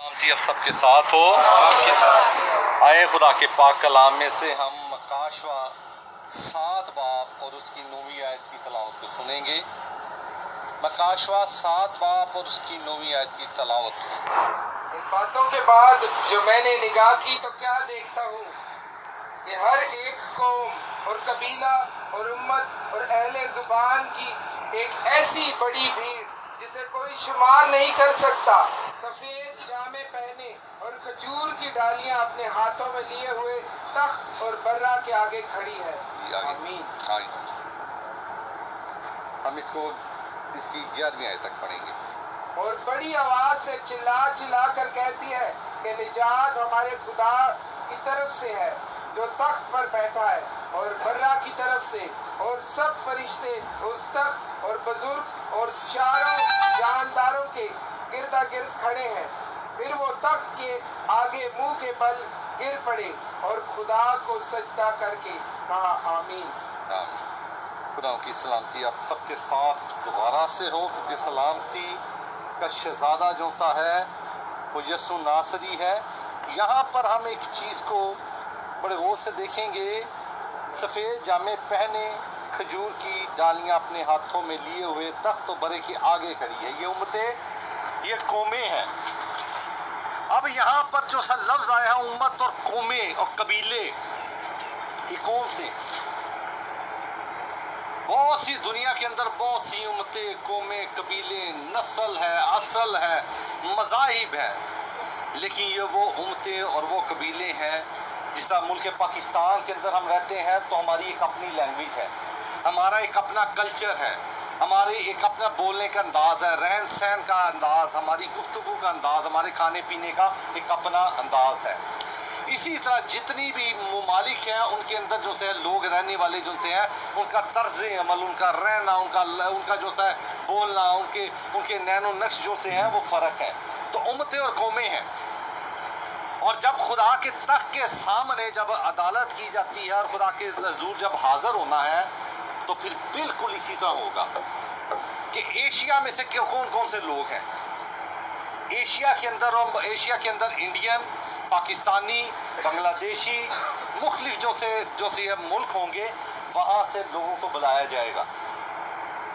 शांति अब सबके साथ हो, आपके साथ। आए खुदा के पाक कलाम में से हम मकाशवा 7 बाब और उसकी 9वीं आयत की तलावत को सुनेंगे। मकाशवा 7 बाब और उसकी 9वीं आयत की तलावत। इन बातों के बाद जो मैंने निगाह की तो क्या देखता हूँ कि हर एक कौम और कबीला और उम्मत और अहले जुबान की एक ऐसी बड़ी भीड़ जिसे कोई शुमार नहीं कर सकता, सफेद जामे पहने और खजूर की डालियां अपने हाथों में लिए हुए तख्त और बर्रा के आगे खड़ी है। आमीन। हम इसकी 11वीं आयत तक पढ़ेंगे। और बड़ी आवाज से चिल्ला चिल्ला कर कहती है कि निजात हमारे खुदा की तरफ से है जो तख्त पर बैठा है और बर्रा की तरफ से, और सब फरिश्ते उस तख्त और बुजुर्ग और चारों जानदारों के गिरदा गिर्द खड़े हैं। फिर वो तख्त के आगे मुंह के बल गिर पड़े और खुदा को सजदा करके कहा आमीन। खुदा की सलामती आप सबके साथ दोबारा से हो, क्योंकि सलामती का शहजादा जो सा है वो यसु नासरी है। यहाँ पर हम एक चीज़ को बड़े गौर से देखेंगे। सफ़ेद जामे पहने, खजूर की डालियाँ अपने हाथों में लिए हुए, तख्त और बरे के आगे खड़ी है। ये उम्मतें, ये कौमें हैं। अब यहाँ पर जो सा लफ्ज़ आया है उम्मत और कौमें और कबीले, ये कौन से? बहुत सी दुनिया के अंदर बहुत सी उम्मतें, कौमें, कबीले, नस्ल है, असल है, मज़ाहिब है, लेकिन ये वो उम्मतें और वो कबीले हैं। जिस तरह मुल्क पाकिस्तान के अंदर हम रहते हैं तो हमारी एक अपनी लैंग्वेज है, हमारा एक अपना कल्चर है, हमारे एक अपना बोलने का अंदाज़ है, रहन सहन का अंदाज़, हमारी गुफ्तगू का अंदाज़, हमारे खाने पीने का एक अपना अंदाज़ है। इसी तरह जितनी भी ममालिक हैं उनके अंदर जो से लोग रहने वाले जो से हैं, उनका तर्ज़ अमल, उनका रहना, उनका जो सा बोलना, उनके नैनो नक्श जो से हैं वो फ़र्क है। तो उम्मतें और कौमें हैं। और जब खुदा के तख्त के सामने जब अदालत की जाती है और खुदा के हुज़ूर जब हाज़िर होना है तो फिर बिल्कुल इसी तरह होगा कि एशिया में से कौन कौन से लोग हैं। एशिया के अंदर इंडियन, पाकिस्तानी, बांग्लादेशी, मुख्तलिफ जो से मुल्क होंगे, वहाँ से लोगों को बुलाया जाएगा।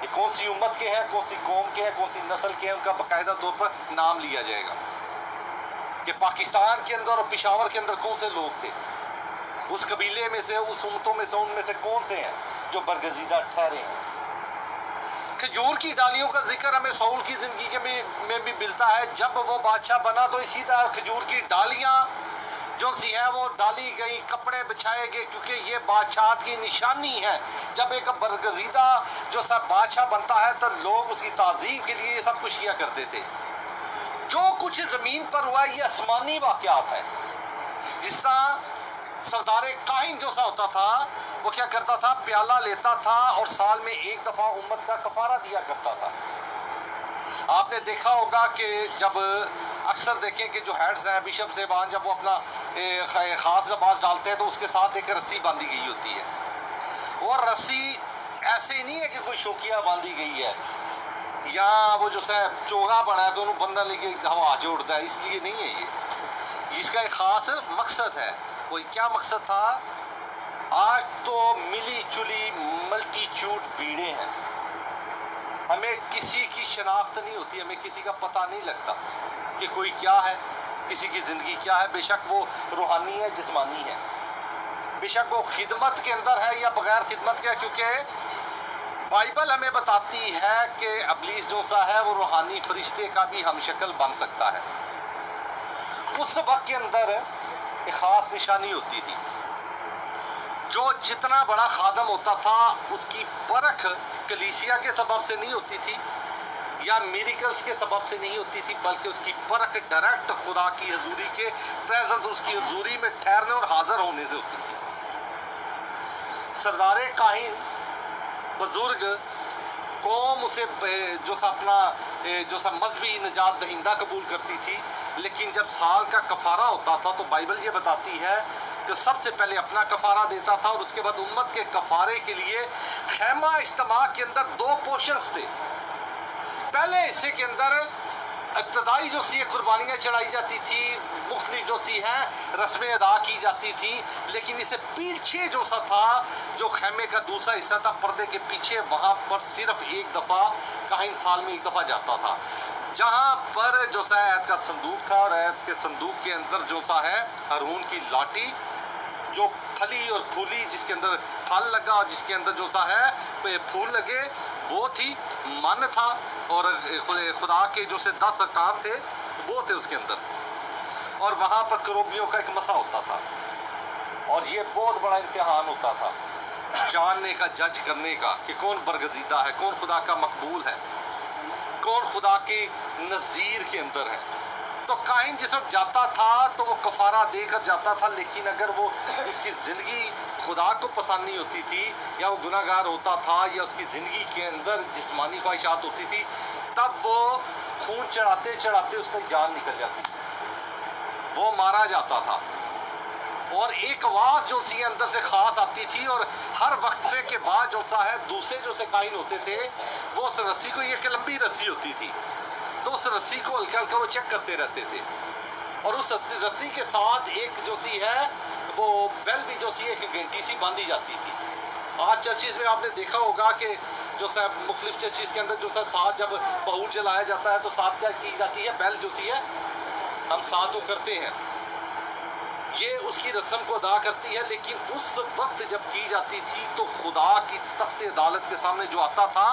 ये कौन सी उम्मत के हैं, कौन सी कौम के हैं, कौन सी नस्ल के हैं, उनका बाकायदा तौर पर नाम लिया जाएगा कि पाकिस्तान के अंदर और पेशावर के अंदर कौन से लोग थे, उस कबीले में से, उस उम्मतों में से, उनमें से कौन से हैं जो बरगजीदा ठहरे हैं। खजूर की डालियों का जिक्र हमें साउल की ज़िंदगी में भी मिलता है। जब वो बादशाह बना तो इसी तरह खजूर की डालियाँ जो सी हैं वो डाली गई, कपड़े बिछाए गए, क्योंकि ये बादशाह की निशानी है। जब एक बरगजीदा जो सब बादशाह बनता है तो लोग उसकी ताज़ीम के लिए ये सब कुछ किया करते थे। जो कुछ ज़मीन पर हुआ ये आसमानी वाक़यात है। जिस तरह सरदार काहिन जो सा होता था वो क्या करता था, प्याला लेता था और साल में एक दफ़ा उम्मत का कफ़ारा दिया करता था। आपने देखा होगा कि जब अक्सर देखें कि जो हेड्स हैं, बिशप साहबान, जब वो अपना ख़ास लिबास डालते हैं तो उसके साथ एक रस्सी बांधी गई होती है। और रस्सी ऐसे नहीं है कि कोई शौकिया बांधी गई है या वो जो सा चोगा बना है तो उन्होंने बंदा लेके हवा से उड़ता है, इसलिए नहीं है ये। इसका एक ख़ास मकसद है। वो क्या मकसद था? आज तो मिली जुली मल्टीट्यूड भीड़ें हैं, हमें किसी की शनाख्त नहीं होती, हमें किसी का पता नहीं लगता कि कोई क्या है, किसी की ज़िंदगी क्या है। बेशक वो रूहानी है, जिस्मानी है, बेशक वो खिदमत के अंदर है या बग़ैर खिदमत के, क्योंकि बाइबल हमें बताती है कि इब्लीस जो सा है वो रूहानी फरिश्ते का भी हम शक्ल बन सकता है। उस वक्त के अंदर एक ख़ास निशानी होती थी। जो जितना बड़ा खादम होता था उसकी परख कलीसिया के सबब से नहीं होती थी या मिरेकल्स के सबब से नहीं होती थी, बल्कि उसकी परख डायरेक्ट खुदा की हजूरी के प्रेजेंट, उसकी हजूरी में ठहरने और हाजिर होने से होती थी। सरदार काहिन, बुजुर्ग कौम उसे जो सा अपना जो सा मजहबी निजात दहिंदा कबूल करती थी, लेकिन जब साल का कफ़ारा होता था तो बाइबल ये बताती है कि सबसे पहले अपना कफ़ारा देता था और उसके बाद उम्मत के कफ़ारे के लिए खैमा इज्तिमा के अंदर 2 पोर्शंस थे। पहले हिस्से के अंदर इब्तदाई जो सी कुर्बानियाँ चढ़ाई जाती थी, मुख्तलिफ जो सी हैं रस्में अदा की जाती थी, लेकिन इससे पीछे जो सा था, जो खैमे का दूसरा हिस्सा था पर्दे के पीछे, वहाँ पर सिर्फ एक दफ़ा काहिन साल में एक दफ़ा जाता था, जहाँ पर जो सा ऐत का संदूक था, और ऐत के संदूक के अंदर जो सा है हारून की लाठी जो फली और फूली, जिसके अंदर फल लगा और जिसके अंदर जो सा है फूल लगे, वो थी। मन था और खुदा के जो से 10 अरकान थे वो थे उसके अंदर, और वहाँ पर करोबियों का एक मसा होता था, और ये बहुत बड़ा इम्तिहान होता था जानने का, जज करने का कि कौन बरगजीदा है, कौन खुदा का मकबूल है, कौन खुदा के नज़ीर के अंदर है। तो काहिन जिस वक्त जाता था तो वो कफारा देकर जाता था, लेकिन अगर वो उसकी ज़िंदगी खुदा को पसंद नहीं होती थी, या वो गुनाहगार होता था, या उसकी ज़िंदगी के अंदर जिस्मानी ख्वाहिशात होती थी, तब वो खून चढ़ाते चढ़ाते उसकी जान निकल जाती, वो मारा जाता था। और एक आवाज़ जो सी अंदर से ख़ास आती थी, और हर वक्फे के बाद जो सा है दूसरे जो से काहिन होते थे वो उस रस्सी को, एक लंबी रस्सी होती थी, तो उस रस्सी को हल्का हल्का वो चेक करते रहते थे, और उस रस्सी के साथ एक जो सी है वो बेल भी जो सी एक घंटी सी बांधी जाती थी। आज चर्चिज़ में आपने देखा होगा कि जो सा मुख्तलिफ चर्चिज़ के अंदर जो सा साथ जब बहूर जलाया जाता है तो साथ क्या की जाती है, बेल जो सी है हम साथ वो करते हैं, ये उसकी रस्म को अदा करती है। लेकिन उस वक्त जब की जाती थी तो खुदा की तख्त अदालत के सामने जो आता था,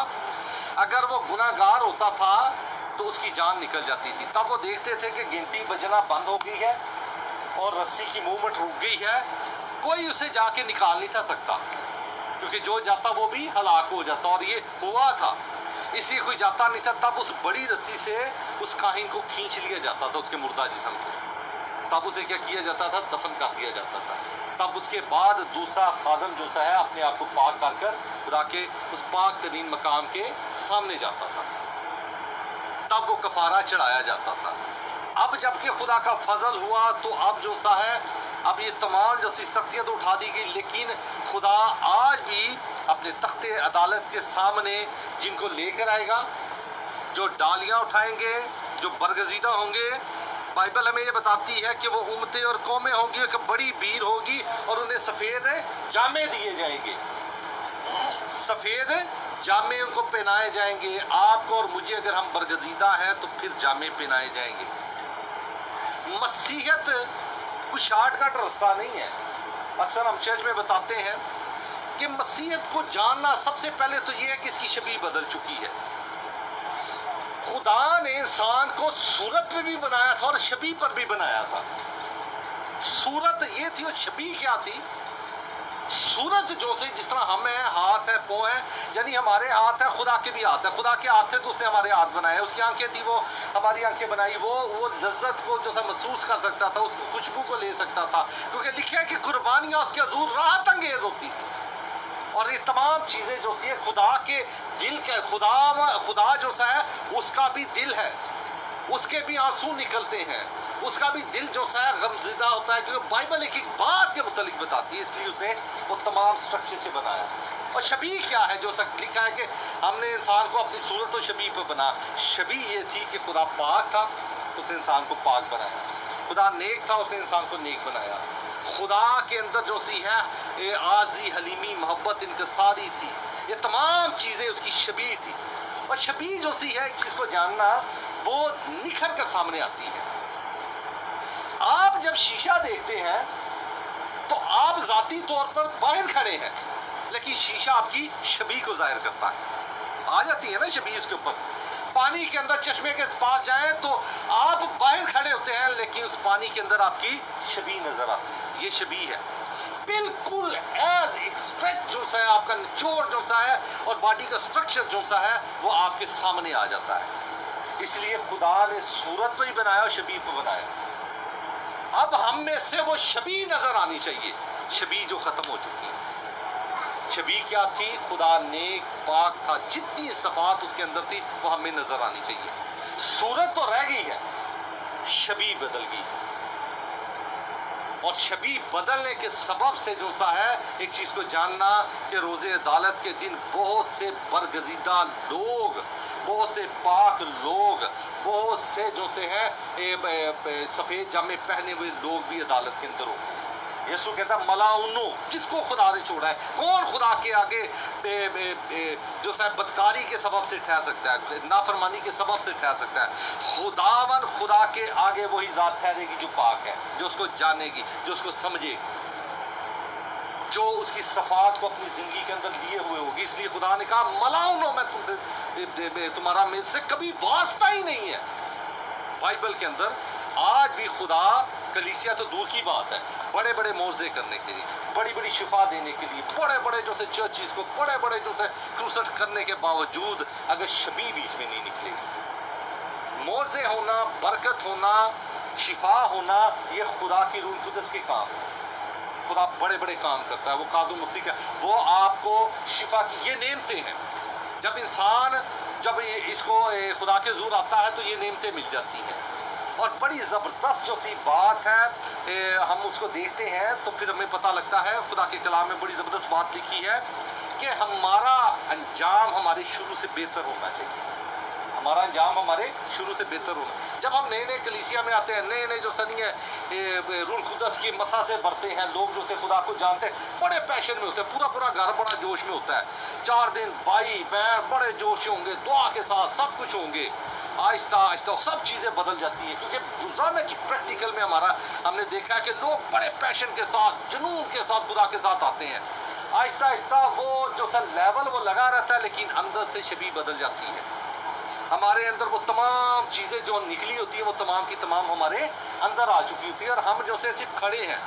अगर वो गुनाहगार होता था तो उसकी जान निकल जाती थी। तब वो देखते थे कि गिनती बजना बंद हो गई है और रस्सी की मूवमेंट रुक गई है, कोई उसे जाके निकाल नहीं था सकता, क्योंकि जो जाता वो भी हलाक हो जाता, और ये हुआ था, इसलिए कोई जाता नहीं था। तब उस बड़ी रस्सी से उस काहिन को खींच लिया जाता था, उसके मुर्दा जिस्म को, तब उसे क्या किया जाता था, दफन कर दिया जाता था। तब उसके बाद दूसरा खादम जो सा है अपने आप को पाक कर खुदा के उस पाक तरीन मकाम के सामने जाता था, तब वो कफारा चढ़ाया जाता था। अब जबकि खुदा का फजल हुआ तो अब जो सा है, अब ये तमाम जो सी सख्तियाँ तो उठा दी गई, लेकिन खुदा आज भी अपने तख्ते अदालत के सामने जिनको लेकर आएगा, जो डालियाँ उठाएंगे, जो बरगजीदा होंगे, बाइबल हमें ये बताती है कि वो उम्मतें और कौमें होंगी, एक बड़ी भीड़ होगी, और उन्हें सफ़ेद जामे दिए जाएंगे, सफ़ेद जामे उनको पहनाए जाएंगे। आपको और मुझे अगर हम बरगजीदा हैं तो फिर जामे पहनाए जाएंगे। मसीहत कोई शॉर्टकट रास्ता नहीं है। अक्सर हम चर्च में बताते हैं कि मसीहत को जानना सबसे पहले तो ये है कि इसकी शबीह बदल चुकी है। खुदा ने इंसान को सूरत पे भी बनाया था और शबीह पर भी बनाया था। सूरत ये थी और शबीह क्या थी? सूरत जो से जिस तरह हम हैं, हाथ है, पाँव है, यानी हमारे हाथ है, खुदा के भी हाथ है, खुदा के हाथ थे तो उसने हमारे हाथ बनाए, उसकी आंखें थी, वो हमारी आंखें बनाई, वो लज्जत को जो सा महसूस कर सकता था, उसकी खुशबू को ले सकता था, क्योंकि लिखा है कि कुर्बानियाँ उसके हजूर राहत अंगेज होती थी। और ये तमाम चीज़ें जो सी खुदा के दिल के, खुदा जो सा है उसका भी दिल है, उसके भी आंसू निकलते हैं, उसका भी दिल जो सा है गमज़दा होता है, क्योंकि बाइबल एक एक बात के मुतालिक बताती है, इसलिए उसने वो तमाम स्ट्रक्चर से बनाया। और शबीह क्या है? जो सब लिखा है कि हमने इंसान को अपनी सूरत और शबीह पर बना। शबीह ये थी कि खुदा पाक था, उसने इंसान को पाक बनाया, खुदा नेक था, उसने इंसान को नेक बनाया। खुदा के अंदर जो सी है ये आजी, हलीमी, मोहब्बत, इनकसारी थी, ये तमाम चीज़ें उसकी शबीह थी। और शबीह जो सी है एक चीज़ को जानना, वो निखर कर सामने आती है। आप जब शीशा देखते हैं तो आप ज़ाती तौर पर बाहर खड़े हैं, लेकिन शीशा आपकी शबीह को जाहिर करता है। आ जाती है ना शबीह उसके ऊपर। पानी के अंदर चश्मे के पास जाएं तो आप बाहर खड़े होते हैं, लेकिन उस पानी के अंदर आपकी शबीह नजर आती है। ये शबीह है, बिल्कुल एज एक्सट्रैक्ट जो सा है, आपका निचोड़ जो सा है और बॉडी का स्ट्रक्चर जो सा है वो आपके सामने आ जाता है। इसलिए खुदा ने सूरत पर ही बनाया और शबीह पर बनाया। अब हम में से वो शबीह नजर आनी चाहिए, शबीह जो खत्म हो चुकी है। शबीह क्या थी? खुदा नेक पाक था, जितनी सफात उसके अंदर थी वो हमें नजर आनी चाहिए। सूरत तो रह गई है, शबीह बदल गई। और शबी बदलने के सबब से जो सा है एक चीज़ को जानना कि रोज़े अदालत के दिन बहुत से बरगजीदा लोग, बहुत से पाक लोग, बहुत से जो से हैं सफ़ेद जामे पहने हुए लोग भी अदालत के अंदर होंगे। यीशु कहता है मलाउनो, जिसको खुदा ने छोड़ा है। कौन खुदा के आगे जो है बदकारी के सबब से ठहर सकता है, नाफरमानी के सबब से ठहर सकता है? खुदावन खुदा के आगे वही ज़ात ठहरेगी जो पाक है, जो उसको जानेगी, जो उसको समझेगी, जो उसकी सफ़ात को अपनी ज़िंदगी के अंदर लिए हुए होगी। इसलिए खुदा ने कहा मलाउनो, मैं तुमसे तुम्हारा मेरे से कभी वास्ता ही नहीं है। बाइबल के अंदर आज भी खुदा, कलीसिया तो दूर की बात है, बड़े बड़े मोर्जे करने के लिए, बड़ी बड़ी शिफा देने के लिए, बड़े बड़े जो से चर्चिज़ को बड़े बड़े जो से क्रूसेट करने के बावजूद अगर शबी बीच में नहीं निकलेगी, मोर्जे होना, बरकत होना, शिफा होना, ये खुदा की रूह कुदस के काम है। खुदा बड़े बड़े काम करता है। वो कादुमुत्ती का, वो आपको शिफा की ये नेमतें हैं। जब इंसान जब इसको खुदा के ज़ूर आता है तो ये नेमतें मिल जाती हैं। और बड़ी ज़बरदस्त जो सी बात है, हम उसको देखते हैं तो फिर हमें पता लगता है, खुदा के कलाम में बड़ी ज़बरदस्त बात लिखी है कि हमारा अंजाम हमारे शुरू से बेहतर होना चाहिए। हमारा अंजाम हमारे शुरू से बेहतर होना। जब हम नए नए कलीसिया में आते हैं, नए नए जो सनी है रूह कुदस की मसा से भरते हैं, लोग जो से खुदा को जानते हैं, बड़े पैशन में होते हैं, पूरा पूरा घर बड़ा जोश में होता है। 4 दिन भाई बहन बड़े जोश होंगे, दुआ के साथ सब कुछ होंगे। आहिस्ता आहिस्ता सब चीज़ें बदल जाती हैं, क्योंकि रोज़ाना की प्रैक्टिकल में हमने देखा है कि लोग बड़े पैशन के साथ, जुनून के साथ खुदा के साथ आते हैं। आहिस्ता आहिस्ता वो जो सा लेवल वो लगा रहता है, लेकिन अंदर से शबी बदल जाती है। हमारे अंदर वो तमाम चीज़ें जो निकली होती हैं, वो तमाम की तमाम हमारे अंदर आ चुकी होती है, और हम जो से सिर्फ खड़े हैं।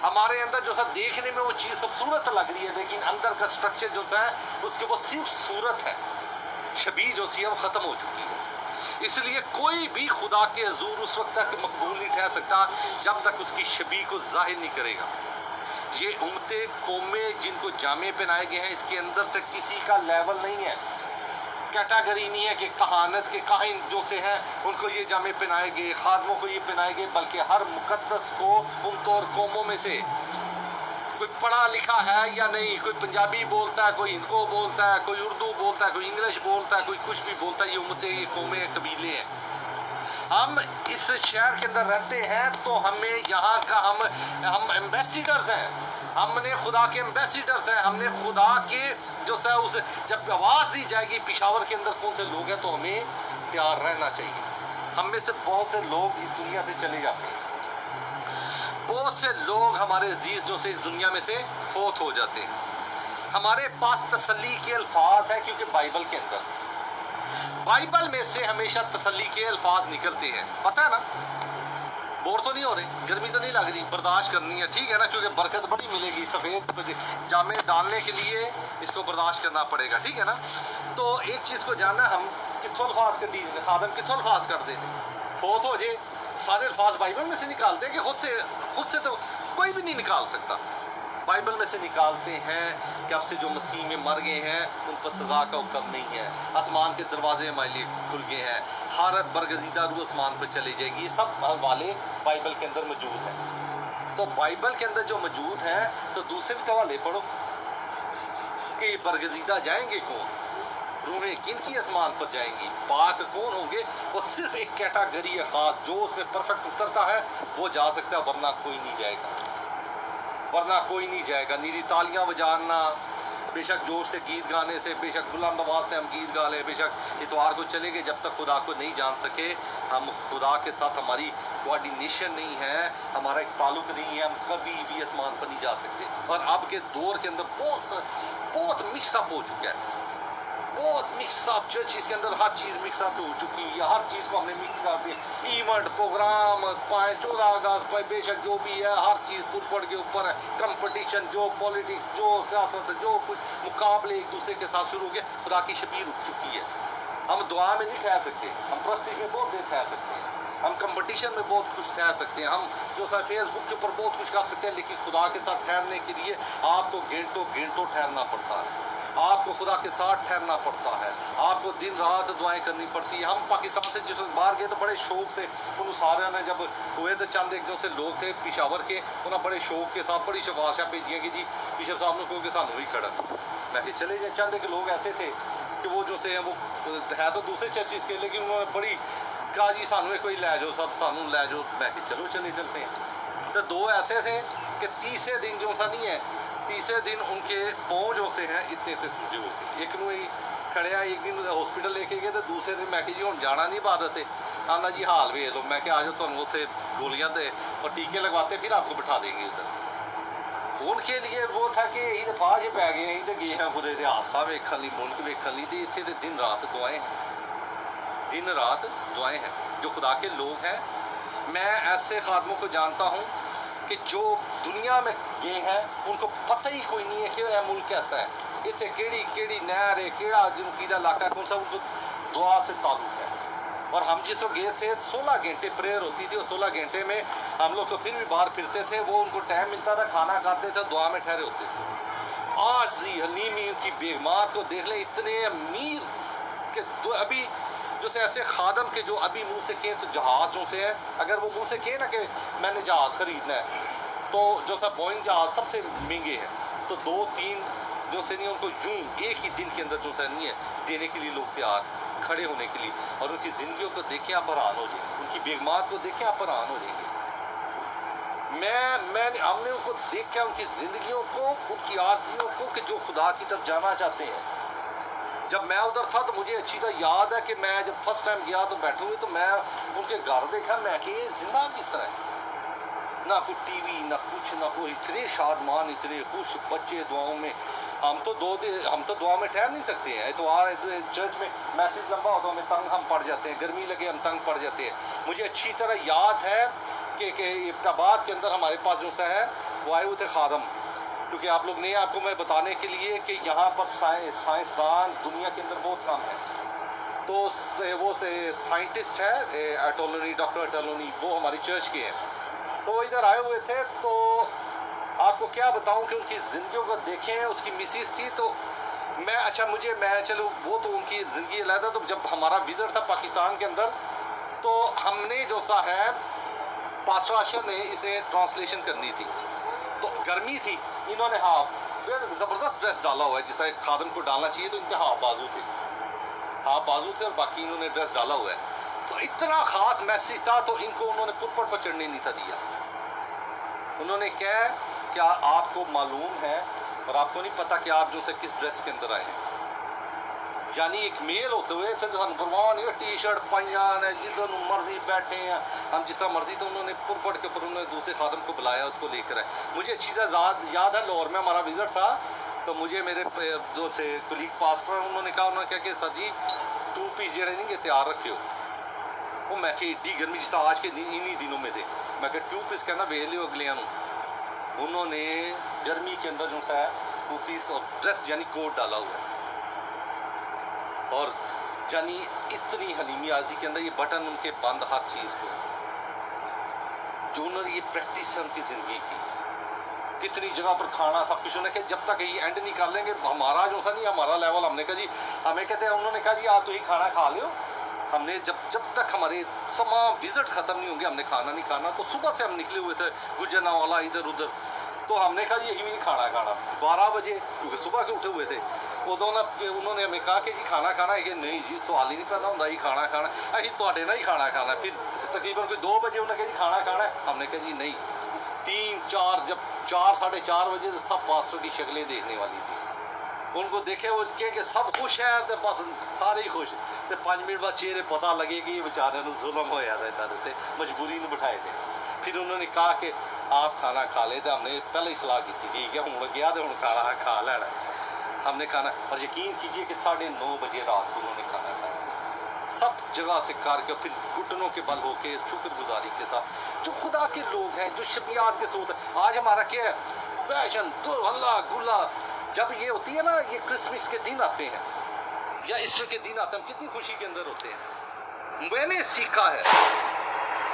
हमारे अंदर जो सा देखने में वो चीज़ खूबसूरत लग रही है, लेकिन अंदर का स्ट्रक्चर जो है उसके वो सिर्फ सूरत है। शबी जो सी है वो ख़त्म हो चुकी है। इसलिए कोई भी खुदा के हजूर उस वक्त तक मकबूल नहीं ठहर सकता जब तक उसकी शबी को जाहिर नहीं करेगा। ये उम्मतें कौमें जिनको जामे पहनाए गए हैं, इसके अंदर से किसी का लेवल नहीं है, कैटेगरी नहीं है कि कहानत के काहिन जो से हैं उनको ये जामे पहनाए गए, खादमों को ये पहनाए गए, बल्कि हर मुकद्दस को उम्मतों और कौमों में से कोई पढ़ा लिखा है या नहीं, कोई पंजाबी बोलता है, कोई इनको बोलता है, कोई उर्दू बोलता है, कोई इंग्लिश बोलता है, कोई कुछ भी बोलता है, ये उम्मतें, ये कौमें, कबीले हैं। हम इस शहर के अंदर रहते हैं तो हमें यहाँ का हम एम्बेसिडर्स हैं, हमने खुदा के एम्बेसिडर्स हैं, हमने खुदा के जो है उस जब आवाज़ दी जाएगी पेशावर के अंदर कौन से लोग हैं, तो हमें तैयार रहना चाहिए। हम में से बहुत से लोग इस दुनिया से चले जाते हैं, बहुत से लोग हमारे अजीज जो से इस दुनिया में से फोत हो जाते हैं। हमारे पास तसल्ली के अल्फाज हैं, क्योंकि बाइबल के अंदर, बाइबल में से हमेशा तसल्ली के अल्फाज निकलते हैं। पता है ना, बोर तो नहीं हो रहे, गर्मी तो नहीं लग रही, बर्दाश्त करनी है, ठीक है ना, क्योंकि बरकत बड़ी मिलेगी। सफ़ेद जामे डालने के लिए इसको बर्दाश्त करना पड़ेगा, ठीक है ना। तो एक चीज़ को जानना, हम कितों अल्फाज कर दी, खादम कितों अल्फाज कर देने, फोत हो जाए, सारे अल्फाज बाइबल में से निकालते हैं कि खुद से तो कोई भी नहीं निकाल सकता। बाइबल में से निकालते हैं कि अब से जो मसीह में मर गए हैं उन पर सज़ा का हुक्म नहीं है, आसमान के दरवाजे हमारे लिए खुल गए हैं, हर बरगजीदा रूह आसमान पर चली जाएगी। ये सब हवाले बाइबल के अंदर मौजूद हैं। तो बाइबल के अंदर जो मौजूद हैं, तो दूसरे भी हवाले पढ़ो कि बरगजीदा जाएंगे कौन, रूहें किन की आसमान पर जाएंगी, पाक कौन होंगे। वो सिर्फ एक कैटेगरी है खास, जो उसमें परफेक्ट उतरता है वो जा सकता है, वरना कोई नहीं जाएगा, वरना कोई नहीं जाएगा। नीरी तालियां बजाना, बेशक जोर से गीत गाने से, बेशक बुलंद आवाज़ से हम गीत गा लें, बेशक इतवार को चले गए, जब तक खुदा को नहीं जान सके, हम खुदा के साथ हमारी कोऑर्डिनेशन नहीं है, हमारा एक ताल्लुक नहीं है, हम कभी भी आसमान पर नहीं जा सकते। और अब के दौर के अंदर बहुत मिक्सअप हो चुका है, बहुत मिक्सअप, चर्चिस के अंदर हर चीज़ मिक्सअप हो चुकी है, हर चीज़ को हमने मिक्स कर दिया। इवेंट प्रोग्राम 14 अगस्त पर बेशक जो भी है, हर चीज़ पुरपड़ के ऊपर है, कंपटीशन, जो पॉलिटिक्स, जो सियासत, जो कुछ मुकाबले एक दूसरे के साथ शुरू हो गए। खुदा की शबीर रुक चुकी है। हम दुआ में नहीं ठहर सकते, हम प्रस्ती में बहुत देर ठहर सकते हैं, हम कंपटीशन में बहुत कुछ ठहर सकते हैं, हम जो सर फेसबुक के ऊपर बहुत कुछ कर सकते हैं, लेकिन खुदा के साथ ठहरने के लिए आपको घंटों ठहरना पड़ता है। आपको खुदा के साथ ठहरना पड़ता है, आपको दिन रात दुआएं करनी पड़ती है। हम पाकिस्तान से जिस बाहर गए तो बड़े शौक से उन सारे ने जब हुए तो चंद एक जो से लोग थे पिशावर के, उन्होंने बड़े शौक के साथ बड़ी शबाशा भेजी कि जी बिशप साहब ने कहो कि सानू ही खड़ा। मैं कि चले जाए। चंद एक लोग ऐसे थे कि वो जो से हैं वो है तो दूसरे चर्चिस के, लेकिन उन्होंने बड़ी कहा जी सानू कोई लै जाओ सर, सानू लै जाओ। मैं कि चलो चले चलते हैं। तो दो ऐसे थे कि तीसरे दिन जो सा नहीं है, तीसरे दिन उनके पाँव जो से हैं इतने इतने सूजे हुए थे। एक नू ही खड़े एक दिन हॉस्पिटल लेके गए तो दूसरे दिन मैं कि जी हुण जाना नहीं इबादत है। आना जी हाल वेख लो। मैं कि आ जाओ तुहानू उत्थे गोलियां दे और टीके लगवाते फिर आपको बिठा देंगे उधर। उनके लिए वो था कि यही दफा जे पै गए अं तो गए हैं पूरे रियासत वेखन ली, मुल्क वेखन ली, तो इतने तो दिन रात दुआएं हैं, दिन रात दुआएं हैं जो खुदा के लोग हैं। मैं ऐसे खादमों को जानता हूँ कि जो दुनिया में गए हैं उनको पता ही कोई नहीं है कि यह मुल्क कैसा है, इतने केड़ी नहर है, केड़ा जिनकी इलाका कौन सा, उनको दुआ से ताल्लुक है। और हम जिस वक्त गए थे 16 घंटे प्रेयर होती थी और 16 घंटे में हम लोग तो फिर भी बाहर फिरते थे। वो उनको टाइम मिलता था, खाना खाते थे, दुआ में ठहरे होते थे। आजी हलीमी उनकी बेगमात को देख ले, इतने अमीर के अभी जो से ऐसे खादम के जो अभी मुँह से कहें तो जहाज़ों से है, अगर वो मुँह से कहें ना कि मैंने जहाज़ ख़रीदना है तो जो सा बोइंग जहाज़ सबसे महंगे हैं, तो 2-3 जो से नहीं उनको यूँ एक ही दिन के अंदर जो सा नहीं है देने के लिए लोग तैयार खड़े होने के लिए। और उनकी ज़िंदगियों को देखें आप हैरान हो जाएंगे, उनकी बेगमात को देखें आप हैरान हो जाएंगे। हमने उनको देखा, उनकी ज़िंदगियों को, उनकी आरज़ियों को कि जो खुदा की तरफ जाना चाहते हैं। जब मैं उधर था तो मुझे अच्छी तरह याद है कि मैं जब फर्स्ट टाइम गया तो बैठे हुए तो मैं उनके घर देखा, मैं कि ये जिंदा किस तरह है, ना कोई टीवी ना कुछ, ना कोई, इतने शादमान, इतने खुश बच्चे दुआओं में। हम तो दुआ में ठहर नहीं सकते हैं। तो चर्च में मैसेज लंबा होता है, हमें तंग हम पड़ जाते हैं, गर्मी लगे हम तंग पड़ जाते हैं। मुझे अच्छी तरह याद है कि इब्टाबाद के अंदर हमारे पास जो सा है वो आए हुए थे खादम, क्योंकि आप लोग नहीं, आपको मैं बताने के लिए कि यहाँ पर साइंसदान दुनिया के अंदर बहुत कम है। तो वो साइंटिस्ट है एटोलोनी, डॉक्टर एटोलोनी, वो हमारी चर्च के हैं। तो वो इधर आए हुए थे। तो आपको क्या बताऊं कि उनकी ज़िंदगियों को देखें। उसकी मिसिस थी तो चलो वो तो उनकी ज़िंदगी अलग। तो जब हमारा विज़िट था पाकिस्तान के अंदर तो हमने जो सा है पास्टर आशर ने इसे ट्रांसलेशन करनी थी, तो गर्मी थी, इन्होंने ज़बरदस्त ड्रेस डाला हुआ है जिस तरह खादम को डालना चाहिए, तो इनके हाफ बाजू थे और बाकी इन्होंने ड्रेस डाला हुआ है। तो इतना ख़ास मैसेज था, तो इनको उन्होंने पुटपट पर चढ़ने नहीं था दिया। उन्होंने क्या क्या आपको मालूम है और आपको नहीं पता कि आप जो से किस ड्रेस के अंदर आए हैं। यानी एक मेल होते हुए परवाह नहीं, टी शर्ट पाइया ने जिधर मर्जी बैठे हैं, हम जिस तरह मर्जी। तो उन्होंने पुरपट के ऊपर उन्होंने दूसरे खादम को बुलाया, उसको लेकर आए। मुझे अच्छी तरह याद है लाहौर में हमारा विज़िट था, तो मुझे मेरे जो से कुलीग पास्टर उन्होंने कहा कि सर जी 2 पीस जड़े नहीं तैयार रखे हो। वो मैं कि एड्डी गर्मी जिस आज के दिन इन्हीं दिनों में थे, मैं कि 2 पीस कहना वेख लियो अगलियां। उन्होंने गर्मी के अंदर जो सा 2 पीस और ड्रेस यानी कोट डाला हुआ है, और यानी इतनी हलीमी आजी के अंदर ये बटन उनके बंद हर चीज़ को, जो उन्होंने ये प्रैक्टिस है उनकी ज़िंदगी की। कितनी जगह पर खाना सब कुछ उन्होंने कहा जब तक ये एंड नहीं कर लेंगे हमारा जो सा नहीं हमारा लेवल। हमने कहा जी हमें कहते हैं, उन्होंने कहा जी आप तो ही खाना खा लियो। हमने जब तक हमारे तमाम विज़िट ख़त्म नहीं होंगे हमने खाना नहीं खाना। तो सुबह से हम निकले हुए थे गुजरनावाला इधर उधर, तो हमने कहा यही भी नहीं खाना 12 बजे, क्योंकि सुबह के उठे हुए थे। उन्होंने हमें कहा कि जी खाना खाना है कि नहीं जी सवाल ही नहीं करना होंगे ही खाना अभी थोड़े ना ही खाना खाना। फिर तकरीबन कोई 2 बजे उन्होंने कहा जी खाना खाना है, हमने कहा जी नहीं। 3-4 जब 4-4:30 बजे से सब पास्टर की शक्लें देखने वाली थी। उनको देखे वो कि सब खुश हैं, तो बस सारे ही खुश। तो 5 मिनट बाद चेहरे पता लगे कि ये बेचारे जुल्म होया था इन्होंने, मजबूरी में बिठाए थे। फिर उन्होंने कहा कि आप खाना खा ले। तो हमने पहले ही सलाह की थी कि हूँ गया तो हूँ खाना खा लेना हमने खाना। और यकीन कीजिए कि 9:30 बजे रात को उन्होंने खाना खाया, सब जगह से करके फिर घुटनों के बल होके शुक्रगुजारी के साथ। जो खुदा के लोग हैं, जो शबियात के सोत है। आज हमारा क्या है फैशन तो हल्ला गुल्ला। जब ये होती है ना, ये क्रिसमस के दिन आते हैं या ईस्टर के दिन आते हैं, हम कितनी खुशी के अंदर होते हैं। मैंने सीखा है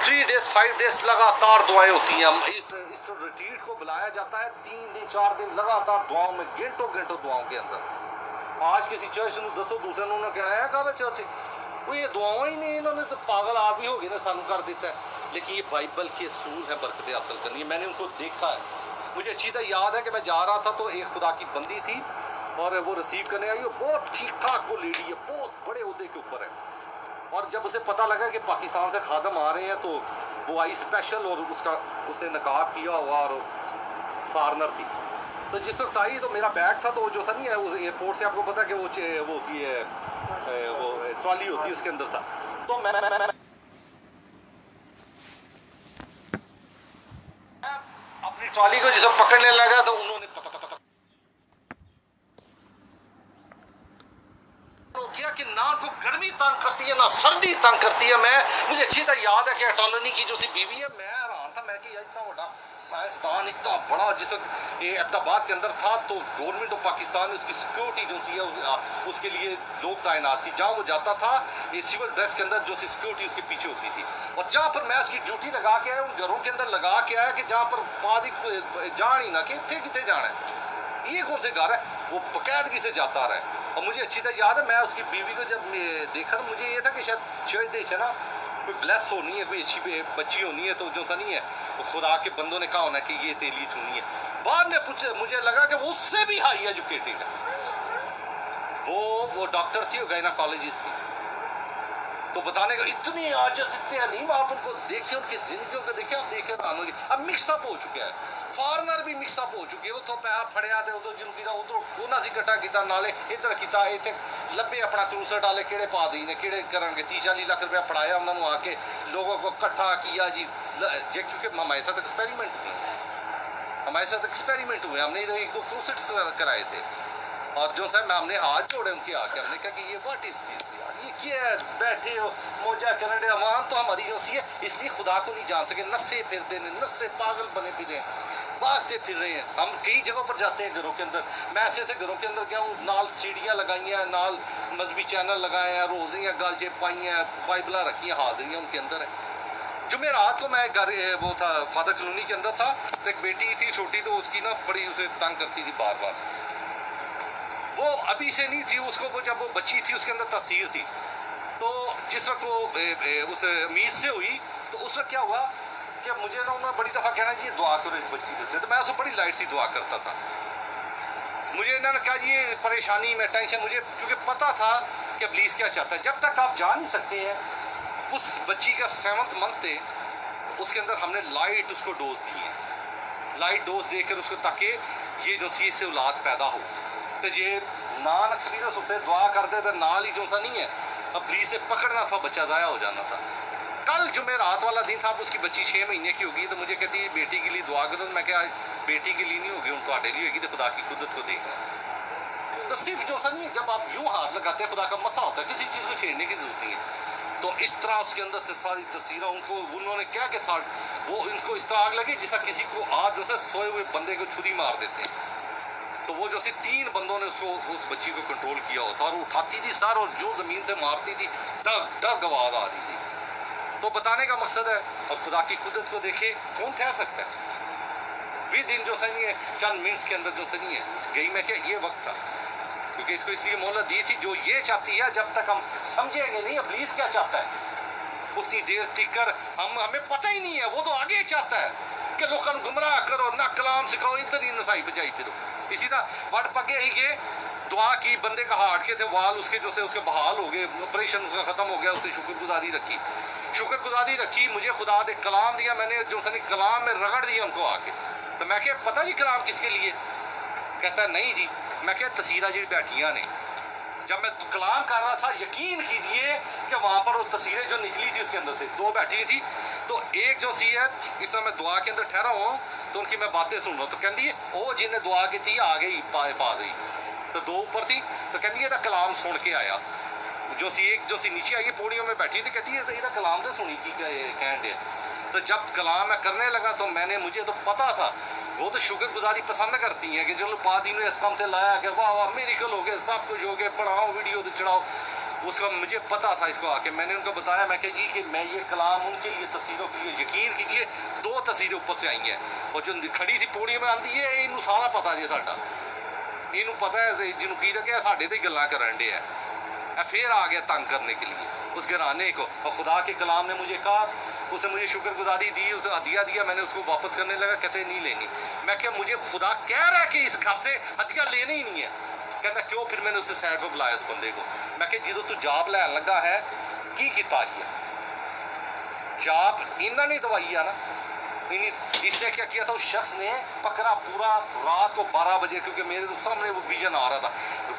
3 डेज 5 डेज लगातार दुआएं होती हैं। हम इस रिट्रीट को बुलाया जाता है 3 दिन 4 दिन लगातार दुआओं में, घंटों दुआओं के अंदर। आज किसी चर्च ਨੂੰ ਦੱਸੋ ਦੂਸਰੇ ਨੂੰ ਉਹਨਾਂ ਕਹਿਣਾ ਹੈ ਕਾਹਦਾ ਚਰਚ वो ये दुआओं ही नहीं इन्होंने तो पागल आप ही हो गए ना सानू कर देता है लेकिन ये बाइबल के असूल है बरकतें हासिल करनी है मैंने उनको देखा है मुझे अच्छी तरह याद है कि मैं जा रहा था तो एक खुदा की बंदी थी और वो रिसीव करने आई वो बहुत ठीक ठाक वो लेडी है बहुत बड़े ओहदे के ऊपर है और जब उसे पता लगा कि पाकिस्तान से खादम आ रहे हैं तो वो आई स्पेशल और उसका उसे नकाब किया हुआ और फॉरनर थी तो जिस वक्त आई तो मेरा बैग था तो जो सा नहीं है उस एयरपोर्ट से आपको पता है कि वो होती है वो ट्रॉली होती है उसके अंदर था तो मैं अपनी ट्रॉली को जिसे पकड़ने लगा तो उन्होंने किया कि ना को गर्मी तंग करती है ना सर्दी तंग करती है मैं मुझे अच्छी तरह याद है कि अटॉर्नी की जो सी बीवी है मैं हैरान था मैं कि इतना बड़ा साइंसदान इतना बड़ा जिस वक्त ये अहमदाबाद के अंदर था तो गवर्नमेंट ऑफ पाकिस्तान ने उसकी सिक्योरिटी जो सी है उसके लिए लोग तैनात की जहाँ वो जाता था ये सिविल ड्रेस के अंदर जो सी सिक्योरिटी उसके पीछे होती थी और जहाँ पर मैं उसकी ड्यूटी लगा के आया उन घरों के अंदर लगा के आया कि जहाँ पर पादी जान ही ना कि इतने कितने जाना है ये कौन से घर है वो बकायदगी से जाता रहा और मुझे अच्छी तरह याद है मैं उसकी बीवी को जब देखा तो मुझे ये था कि शायद देश है ना कोई ब्लेस होनी है कोई अच्छी बच्ची होनी है तो जो सा नहीं है वो खुदा के बंदों ने कहा होना कि ये तेली चुनी है बाद में मुझे लगा कि वो उससे भी हाई एजुकेटेड है वो डॉक्टर थी वो गायनाकोलॉजिस्ट थी तो बताने का इतने आजस इतने अलीम आप उनको देखें उनकी जिंदगियों को देखें आप देखें रानू जी अब मिक्सअप हो चुका है फॉरनर भी मिक्सअप हो चुके उतो पैसा फड़िया ते उतो जिनकी दा उधरों ਉਹਨਾਂ ਸੀ ਇਕੱਠਾ ਕੀਤਾ ਨਾਲੇ ਇੱਧਰ ਕੀਤਾ ਇੱਥੇ ਲੱਭੇ ਆਪਣਾ क्रूसेट वाले केड़े पा दी ने केड़े करेंगे 30-40 लाख रुपया फड़ाया उन्होंने आके लोगों को इकट्ठा किया जी ये क्योंकि हमारे साथ एक्सपेरिमेंट हुए हमने इधर 1-2 क्रूसेट कराए थे और जो सर हमने हाथ जोड़े उनके आके हमने कहा कि ये व्हाट इज दिस ये क्या है बैठे हो मौजा करने अवाम तो हमारी जो सी है इसलिए खुदा को नहीं जान सके नशे फिरते हैं नशे पागल बने फिरे भागते फिर रहे हैं हम कई जगहों पर जाते हैं घरों के अंदर मैं ऐसे घरों के अंदर गया हूँ नाल सीढ़ियाँ लगाई हैं नाल मजहबी चैनल लगाए हैं रोजियाँ गालचे पाई हैं बाइबला रखी हैं हाजिरियाँ उनके अंदर है जुमेरात को मैं घर वो था फादर कॉलोनी के अंदर था तो एक बेटी थी छोटी तो उसकी ना बड़ी उसे तंग करती थी बार बार वो अभी से नहीं थी उसको वो जब वो बच्ची थी उसके अंदर तासीर थी तो जिस वक्त वो उस मीज से हुई तो उस वक्त क्या हुआ कि मुझे ना उन्होंने बड़ी दफ़ा कहना जी दुआ करो इस बच्ची के लिए तो मैं उसको बड़ी लाइट सी दुआ करता था मुझे इन्होंने कहा जी ये परेशानी में टेंशन मुझे क्योंकि पता था कि प्लीज़ क्या चाहता है जब तक आप जान नहीं सकते हैं उस बच्ची का 7th मंथ थे तो उसके अंदर हमने लाइट उसको डोज दी है लाइट डोज देकर उसको ताकि ये जो सी से औलाद पैदा हो तो ये नान एक्सपीरियंस होते दुआ करते थे नाल ही जो सा नहीं है अब पुलिस से पकड़ना था बच्चा ज़ाया हो जाना था कल जुमेरात वाला दिन था उसकी बच्ची 6 महीने की होगी तो मुझे कहती है बेटी के लिए दुआ करो मैं क्या बेटी के लिए नहीं होगी उनको आटे लिए होगी तो खुदा की कुदरत को देखना तो सिर्फ जो सा नहीं है जब आप यूँ हाथ लगाते हैं खुदा का मसा होता है किसी चीज़ को छेड़ने की जरूरत नहीं है तो इस तरह उसके अंदर से सारी तस्वीरें उनको उन्होंने क्या के साथ वो इनको इस तरह आग लगी जैसा किसी को आप जो है सोए हुए बंदे को छुरी मार देते हैं तो वो जो सी 3 बंदों ने उसको उस बच्ची को कंट्रोल किया होता और उठाती थी सर और जो ज़मीन से मारती थी डग डग आवाज़ आ रही थी तो बताने का मकसद है और खुदा की कुदरत को देखे कौन ठहर सकता है भी दिन जो सही है चंद मिनट्स के अंदर जो सही है गई मैं क्या ये वक्त था क्योंकि इसको इसलिए मोहलत दी थी जो ये चाहती है जब तक हम समझेंगे नहीं प्लीज़ क्या चाहता है उतनी देर टिकर हमें पता ही नहीं है वो तो आगे चाहता है कि लोगों को गुमराह करो ना कलाम सिखाओ इधर ही नसाई बजाई फिरो इसी तरह वट पके ही के दुआ की बंदे का हार्ट के थे वाल उसके जो से उसके बहाल हो गए ऑपरेशन उसका ख़त्म हो गया उसने शुक्रगुजारी रखी मुझे खुदा ने कलाम दिया मैंने जो सनी कलाम में रगड़ दिया उनको आके तो मैं क्या पता जी कलाम किसके लिए कहता है नहीं जी मैं क्या तस्वीरें जी बैठियाँ ने जब मैं कलाम कर रहा था यकीन कीजिए कि वहाँ पर वो तस्वीरें जो निकली थी उसके अंदर से 2 बैठी थी तो एक जो सी है इस तरह मैं दुआ के अंदर ठहरा हुआ तो उनकी मैं बातें सुन रहा हूँ तो कहती है वो जिन्हें दुआ की थी आ गई पा गई तो 2 ऊपर थी तो कहती है कलाम सुन के आया जो सी नीचे आई पौड़ियों में बैठी थी कहती है इधर कलाम तो सुनी की कहन दे तो जब कलाम मैं करने लगा तो मुझे तो पता था वो तो शुक्रगुजारी पसंद करती हैं कि चलो पादी ने इस काम से लाया कि वाह वाह मेरिकल हो गए सब कुछ हो गए पढ़ाओ वीडियो तो चढ़ाओ उसका मुझे पता था इसको आके मैंने उनको बताया मैं कहा जी कि मैं ये कलाम उनके लिए तस्वीरों के लिए यकीन कीजिए 2 तस्वीरें ऊपर से आई हैं और जो खड़ी थी पौड़ी में आती है इन सारा पता जी साडा ਇਹਨੂੰ ਪਤਾ ਹੈ ਜਿਹਨੂੰ ਕੀ ਲੱਗਿਆ ਸਾਡੇ ਤੇ ਗੱਲਾਂ ਕਰਨ ਡਿਆ है। फिर आ गया तंग करने के लिए उस घराने को, और खुदा के कलाम ने मुझे कहा, उसने मुझे शुक्रगुजारी दी, उसे हदिया दिया, मैंने उसको वापस करने लगा, कहते नहीं लेनी। मैं क्या, मुझे खुदा कह रहा है कि इस घर से हदिया लेनी ही नहीं है। कहता क्यों? फिर मैंने उसे साइड पर बुलाया उस बंदे को, मैं क्या जो तू जाब लैन लगा है की किता ही जाब इन्होंने नहीं दवाई है ना, इसने क्या किया था, उस शख्स ने पकड़ा पूरा रात को 12 बजे, क्योंकि मेरे तो सामने वो विजन आ रहा था,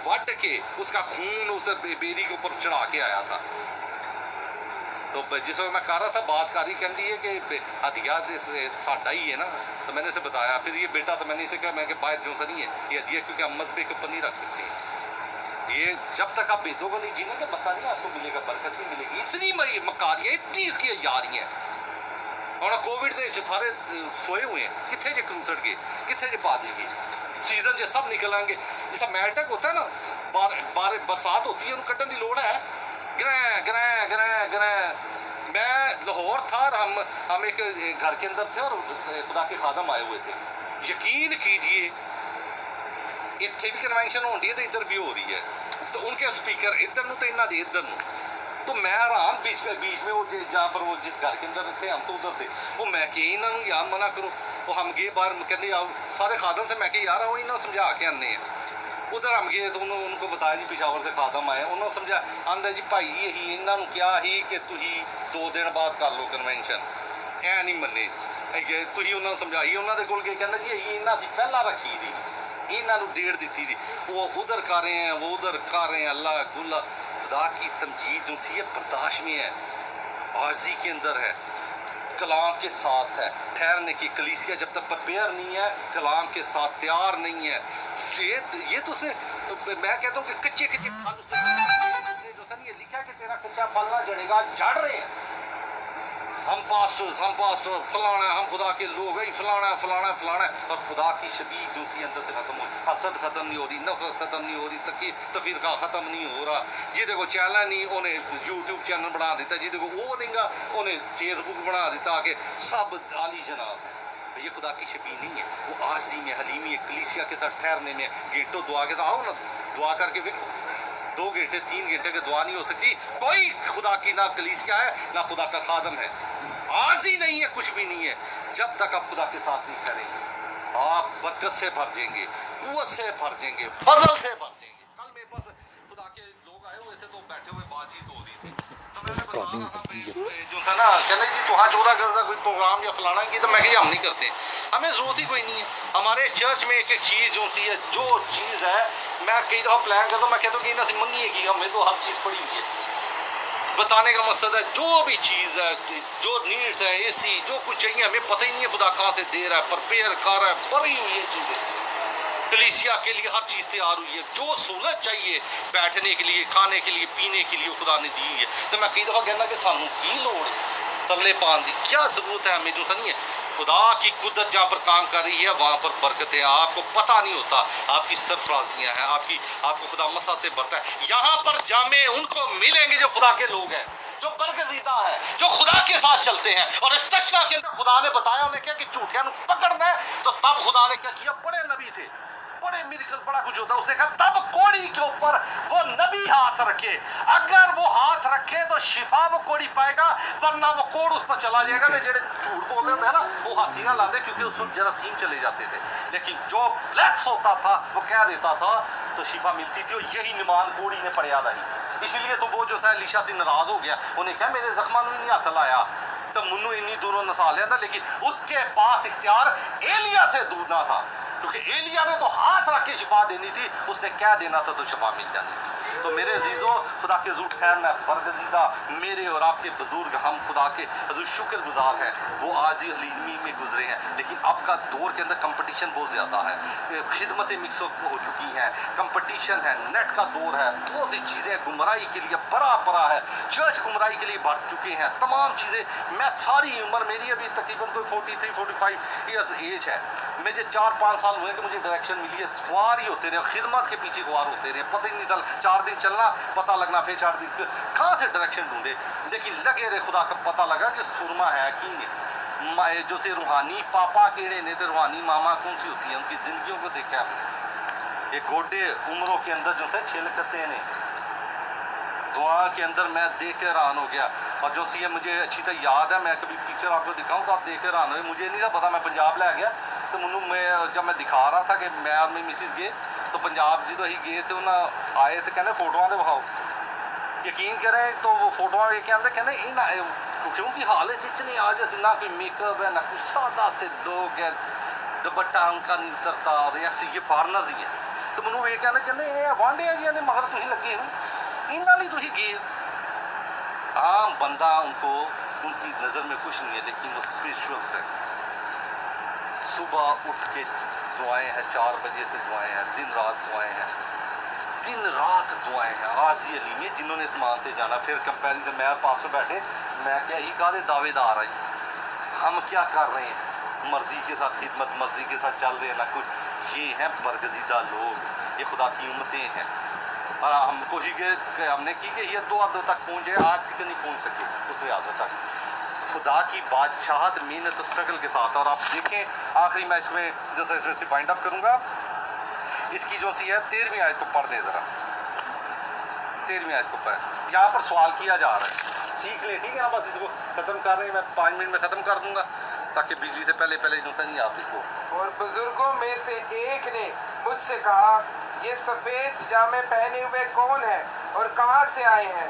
वट के उसका खून उस बेरी के ऊपर चढ़ा के आया था। तो जिस वक्त मैं कर रहा था बात कारी कहती है कि हदिया साडा ही है ना, तो मैंने इसे बताया। फिर ये बेटा, तो मैंने इसे कहा, मैं बाहर जो सा नहीं है ये हदिया, क्योंकि हम मसबे के ऊपर नहीं रख सकते। ये जब तक आप बेदों को नहीं जीनेंगे बसा नहीं आपको मिलेगा, बरकत नहीं मिलेगी। इतनी मरी मकारियाँ, इतनी इसकी यारियाँ, और कोविड के सारे सोए हुए हैं, कितने जे क्रूसड़ गए, कितने जे पा देंगे, सीजन जे सब निकलेंगे। जिसका मैटक होता है ना, बरसात होती है, उन्हें कटन की लोड़ है। ग्रह ग्रह ग्रह ग्रह मैं लाहौर था और हम एक घर के अंदर थे और खुदा के खादम आए हुए थे। यकीन कीजिए इतने भी कन्वेंशन हो रही है तो इधर भी हो रही है, तो उनके स्पीकर इधर नू तो इन्हों के इधर नू, तो मैं आराम बीच में वो जहाँ पर वो जिस घर के अंदर थे हम तो उधर थे, वो मैं कि इन्होंने यार मना करो, वो हम गए बाहर, कहते आओ सारे खादम से, मैं कि यार आओ इन्होंने समझा के आने हैं। उधर हम गए तो उनको बताया जी पिशावर से खादम आए, उन्होंने समझा, आंदे जी भाई यही इन्होंने क्या ही कि तुही 2 दिन बाद कर लो कन्वेंशन, ऐ नहीं मन्ने, तुही उन्होंने समझाई, उन्होंने कोल गए, कहते जी यही इन्होंने पहला रखी थी, इन्होंने डेढ़ दी थी, वो उधर कर रहे हैं, वो उधर कर रहे हैं। अल्लाह गुल्ला खुदा की तमजीद जो सी है बर्दाश्त में है, आर्जी के अंदर है, कलाम के साथ है, ठहरने की। कलीसिया जब तक प्रिपेयर नहीं है, कलाम के साथ तैयार नहीं है, ये तो से मैं कहता हूँ कि कच्चे फल उसने जो सर ये लिखा है कि तेरा कच्चा फल ना जड़ेगा, जड़ रहे हैं। हम पास्टर फलाना, हम खुदा के लोग है, फलाना फलाना फलाना, और खुदा की शबीह जो सी अंदर से खत्म हो, हसद खत्म नहीं हो रही, नफरत खत्म नहीं हो रही, तफरीका खत्म नहीं हो रहा। जिदे को चैनल नहीं उन्हें यूट्यूब चैनल बना दिता, जिदे को वो नहीं गा उन्हें फेसबुक बना दिता कि सब आली जनाब है। ये खुदा की शबीह नहीं है, वो आजी में, हलीमी, कलीसिया के साथ ठहरने में, घंटों दुआ के साथ आओ ना, दुआ करके देखो, 2 घंटे 3 घंटे की दुआ नहीं हो सकती। कोई खुदा की ना कलीसिया है ना खुदा का खादम है, आजी नहीं है, कुछ भी नहीं है। जब तक आप खुदा के साथ नहीं करेंगे, आप बरकत से भर जाएंगे, कुव्वत से भर जाएंगे, फजल से भर जाएंगे। कल मेरे पास खुदा के लोग आए हुए थे, तो बैठे हुए बातचीत हो रही थी, तो मैंने बता रहा था जो था ना, कहने कि तो हाँ 14 अगस्त का कोई प्रोग्राम या फलाना की, तो मैं कि हम नहीं करते, हमें जरूरत ही कोई नहीं है। हमारे चर्च में एक चीज़ जो सी है, जो चीज़ है, मैं कई दफ़ा प्लान करता हूँ, मैं कहता हूँ कि इन्हें मंगी है कि हमें तो हर चीज़ पड़ी हुई है। बताने का मकसद है जो भी चीज़ है, जो नीड्स है, एसी जो कुछ चाहिए, हमें पता ही नहीं है खुदा कहाँ से दे रहा है, प्रिपेयर कर रहा है, पड़ी हुई है चीज़ें। कलीसिया के लिए हर चीज़ तैयार हुई है, जो सहूलत चाहिए बैठने के लिए, खाने के लिए, पीने के लिए खुदा ने दी है। तो मैं कई दफ़ा कहना कि सानू की लोड़ तले पान की क्या ज़रूरत है, हमें जो सा नहीं है। खुदा की कुदरत जहाँ पर काम कर रही है वहाँ पर बरकतें, आपको पता नहीं होता, आपकी सरफराजियाँ हैं, आपको खुदा मसा से भरता है। यहाँ पर जामे उनको मिलेंगे जो खुदा के लोग हैं, जो बरगज़ीदा है, जो खुदा के साथ चलते हैं। और इस तशना के अंदर खुदा ने बताया उन्हें क्या कि झूठिया पकड़ना है, तो तब खुदा ने क्या किया, बड़े नबी थे, बड़े मिरेकल, बड़ा कुछ होता है। उसने कहा तब कोड़ी के ऊपर वो नबी हाथ रखे, अगर वो हाथ रखे तो शिफा वो कोड़ी पाएगा, वरना वो कोड़ उस पर चला जाएगा। तो जेड़े झूठ बोलते हैं ना, वो हाथी ना लाते, क्योंकि उस वक्त जरासीम चले जाते थे। लेकिन जो ब्लेस होता था वो कह देता था तो शिफा मिलती थी, और यही निमान कोड़ी ने पढ़िया था। इसलिए तो वो जो है लीशा से नाराज हो गया, उन्हें क्या मेरे जख्मा में नहीं हाथ लाया, तो मुन्नू इन्हीं दूरों नसा लिया था। लेकिन उसके पास इख्तियार एलिया से दूर ना था, क्योंकि एलिया ने तो हाथ रख के शिफा देनी थी, उसने क्या देना था तो शिफा मिल जानी थी। तो मेरे अजीजों, खुदा के ज़रूर ठहरना है, बरगज़ीदा मेरे और आपके बुजुर्ग, हम खुदा के हजूर शुक्रगुजार हैं, वो आजी हलीमी में गुजरे हैं। लेकिन अब का दौर के अंदर कंपटीशन बहुत ज़्यादा है, खिदमतें मिक्स हो चुकी हैं, कंपटीशन है, नेट का दौर है, बहुत सी चीज़ें गुमराही के लिए बड़ा पड़ा है, चर्च गुमराही के लिए बढ़ चुके हैं, तमाम चीज़ें। मैं सारी उम्र, मेरी अभी तकरीबन कोई 43-45 ईयर्स एज है, मुझे 4-5 साल हुए कि मुझे डायरेक्शन मिली है, ख्वार ही होते रहे, खिदमत के पीछे ख्वार होते रहे, पता ही नहीं चल, 4 दिन चलना पता लगना, फिर 4 दिन कहाँ से डायरेक्शन ढूंढे। लेकिन लगे रहे, खुदा का पता लगा कि सुरमा है कि नहीं, जो से रूहानी पापा केड़े ने तो रूहानी मामा कौन सी होती है, उनकी जिंदगियों को देखा आपने। ये गोडे उम्रों के अंदर जो है छिलकते ने दुआ के अंदर मैं देख के हैरान हो गया। और जो सी है मुझे अच्छी तरह याद है, मैं कभी पिक्चर आपको दिखाऊं तो आप देख के हैरान हो। मुझे नहीं था पता, मैं पंजाब लै गया तो मैं जब मैं दिखा रहा था कि मैं और मेरी मिसिस गए तो पंजाब जो ही गए थे उन्हें आए तो कहने फोटोआं तो विखाओ। यकीन करें तो वो फोटोआं वेख के आंदे कहने इन क्योंकि हालत इतनी आज ना कोई मेकअप है ना कुछ, सादा से लोग है, दुपट्टा उनका नहीं उतरता और ऐसे ये फॉरनर्स ही है। तो मैनू वेख के कहते वांडे है जी मगर तुम लगे हो इन्होंने तुम गए। आम बंदा उनको उनकी नज़र में कुछ नहीं है लेकिन वो स्पिरिचुअल्स है। सुबह उठ के दुआएं हैं, 4 बजे से दुआएं हैं, दिन रात दुआएं हैं, दिन रात दुआएं हैं। आरजी अली में जिन्होंने इस मानते जाना फिर कंपेरिजन मैं पास में बैठे मैं क्या ही कहा दावेदार हैं हम क्या कर रहे हैं, मर्जी के साथ खिदमत मर्जी के साथ चल रहे हैं ना कुछ। ये हैं बरगजीदा लोग, ये खुदा की उम्मतें हैं। और हम कोशिश हमने की कि ये 2 हदों तक पहुँचे, आज तक नहीं पहुँच सके उस लिहाज तक। खुदा की बादशाहत मेहनत और स्ट्रगल के साथ। और आप देखें आखिरी मैं इसमें जैसे इसमें से फाइंड अप करूँगा इसकी जो सी है 13वीं आयत को पढ़ दें ज़रा। 13वीं आयत को पढ़, यहाँ पर सवाल किया जा रहा है, सीख ले ठीक है। बस इसको ख़त्म कर रहे हैं, मैं 5 मिनट में ख़त्म कर दूँगा ताकि बिजली से पहले जो सा नहीं आप इसको। और बुजुर्गों में से एक ने मुझसे कहा ये सफ़ेद जामे पहने हुए कौन है और कहाँ से आए हैं?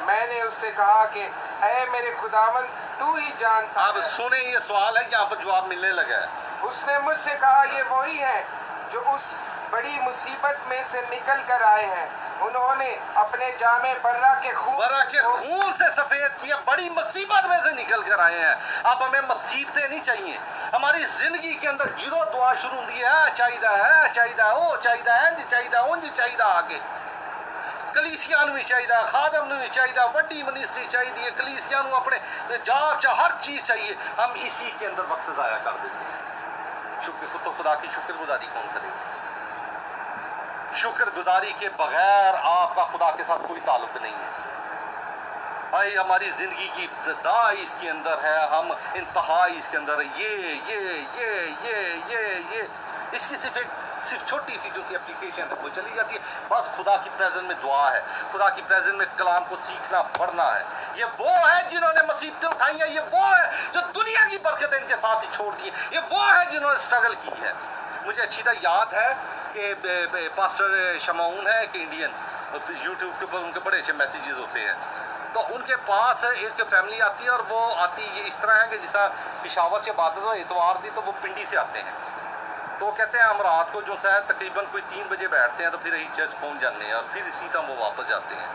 मैंने उससे कहा कि ऐ मेरे खुदावन तू ही जानता है। अब सुने ये सवाल है, यहाँ पर जवाब मिलने लगा है। उसने मुझसे कहा ये वही है जो उस बड़ी मुसीबत में से निकल कर आए हैं। उन्होंने अपने जामे बर्रा के खून से सफेद किया, बड़ी मुसीबत में से निकल कर आए हैं। अब हमें मुसीबतें नहीं चाहिए हमारी जिंदगी के अंदर। जीरो दुआ शुरू होती है चाहिदा ओ चाहिदा है जी चाहिदा उंज चाहिदा आगे कलीसिया भी चाहिए, खादम भी चाहिए, वड्डी मिनिस्ट्री चाहिए, कलीसिया अपने जाप हर चीज़ चाहिए। हम इसी के अंदर वक्त ज़ाया कर देते हैं। शुक्र तो खुदा की शुक्रगुजारी कौन करेगा? शुक्रगुजारी के बगैर आपका खुदा के साथ कोई ताल्लुक नहीं है। भाई हमारी ज़िंदगी की इब्तिदा इसके अंदर है, हम इंतहा इसके अंदर है। ये इसकी सिर्फ छोटी सी जो सी एप्लीकेशन है वो चली जाती है। बस खुदा की प्रेजेंस में दुआ है, खुदा की प्रेजेंस में कलाम को सीखना पढ़ना है। ये वो है जिन्होंने मुसीबतें उठाई हैं, ये वो है जो दुनिया की बरकतें इनके साथ ही छोड़ दी, ये वो है जिन्होंने स्ट्रगल की है। मुझे अच्छी तरह याद है कि पास्टर शमाउन है कि इंडियन, यूट्यूब के ऊपर उनके बड़े अच्छे मैसेजेस होते हैं। तो उनके पास एक फैमिली आती है और वो आती ये इस तरह है कि जिस तरह पेशावर से बात है तो इतवार दी तो वो पिंडी से आते हैं। तो कहते हैं हम रात को जो है तकरीबन कोई 3 बजे बैठते हैं तो फिर यही चर्च पहुंच जाते हैं और फिर इसी तरह वो वापस जाते हैं।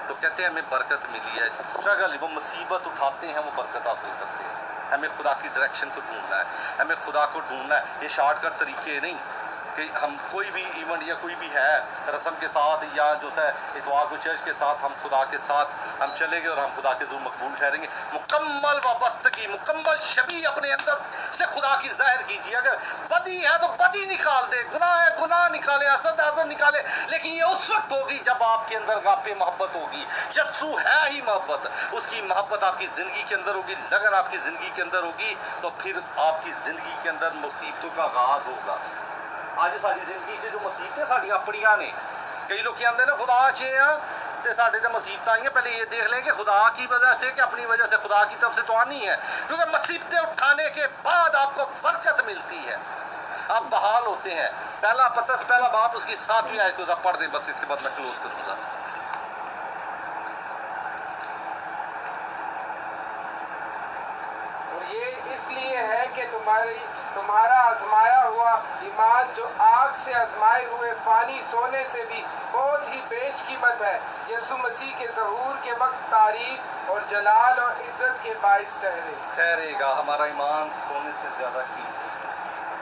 तो कहते हैं हमें बरकत मिली है। स्ट्रगल वो मुसीबत उठाते हैं, वो बरकत हासिल करते हैं। हमें खुदा की डायरेक्शन को ढूंढना है, हमें खुदा को ढूंढना है। ये शॉर्टकट तरीके नहीं कि हम कोई भी इवेंट या कोई भी है रस्म के साथ या जो है इतवार को चर्च के साथ हम खुदा के साथ हम चलेंगे और हम खुदा के ज़रूर मकबूल ठहरेंगे। मुकम्मल वाबस्तगी, मुकम्मल शबी अपने अंदर से खुदा की ज़ाहिर कीजिए। अगर बदी है तो बदी निकाल दे, गुनाह है गुनाह निकाले, हसद हसद निकाले। लेकिन ये उस वक्त होगी जब आपके अंदर गापे मोहब्बत होगी। यस्सु है ही मोहब्बत, उसकी मोहब्बत आपकी ज़िंदगी के अंदर होगी, लगन आपकी ज़िंदगी के अंदर होगी तो फिर आपकी ज़िंदगी के अंदर मुसीबतों का आगाज़ होगा। आज साड़ी जिंदगी जो मुसीबतें साड़ी अपनियां ने, कई लोग आते ना खुदा अच्छे हैं तो साढ़े तो मुसीबत आई हैं। पहले ये देख लें कि खुदा की वजह से कि अपनी वजह से, खुदा की तरफ से तो आनी है, क्योंकि मुसीबतें उठाने के बाद आपको बरकत मिलती है, आप बहाल होते हैं। पहला पतरस पहला बाप उसकी 7वीं आयत को पढ़ दें, बस इसके बाद मैं क्लोज करूँगा। और ये इसलिए है कि तुम्हारा आजमाया हुआ ईमान जो आग से आजमाए हुए फानी सोने से भी बहुत ही बेशकीमत है, यीशु मसीह के ज़हूर के वक्त तारीफ और जलाल और इज्जत के बाइस ठहरेगा। हमारा ईमान सोने से ज़्यादा कीमती।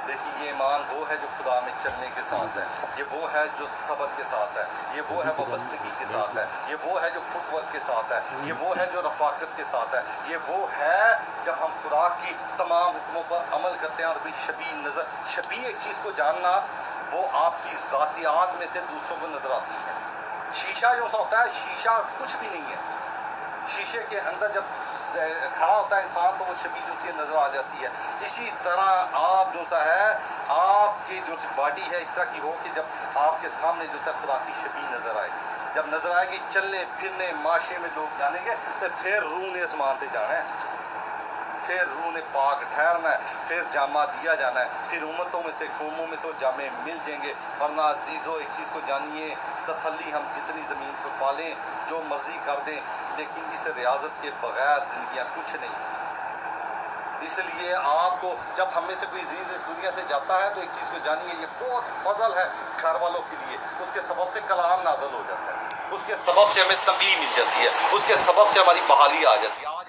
देखिए ये ईमान वो है जो खुदा में चलने के साथ है, ये वो है जो सब्र के साथ है, ये वो है वाबस्तगी के साथ है, ये वो है जो फुटवर्क के साथ है, ये वो है जो रफाकत के साथ है, ये वो है जब हम खुदा की तमाम हुक्मों पर अमल करते हैं। और भी शबी नज़र, शबी एक चीज़ को जानना वो आपकी ज़ातियात में से दूसरों को नज़र आती है। शीशा जो सा होता है, शीशा कुछ भी नहीं है, शीशे के अंदर जब खड़ा होता है इंसान तो वो शबीह जो सी नज़र आ जाती है। इसी तरह आप जो सा है आपकी जो सी बॉडी है इस तरह की हो कि जब आपके सामने जो सा खुदा की शबीह नज़र आए, जब नज़र आएगी चलने फिरने माशे में लोग जानेंगे तो फिर रूह ने आसमान से जाना है, फिर रूह ने पाक ठहरना है, फिर जामा दिया जाना है, फिर उम्मतों में से कौमों में से वो जामे मिल जाएंगे। वरना अजीज़ों एक चीज़ को जानिए, तसल्ली हम जितनी ज़मीन पर पालें जो मर्ज़ी कर दें, लेकिन इस रियाजत के बग़ैर ज़िंदगियाँ कुछ नहीं। इसलिए आपको जब हम में से कोई अजीज़ इस दुनिया से जाता है तो एक चीज़ को जानिए, ये बहुत फजल है घर वालों के लिए। उसके सबब से कलाम नाज़िल हो जाता है, उसके सबब से हमें तंबीह मिल जाती है, उसके सबब से हमारी बहाली आ जाती है। आज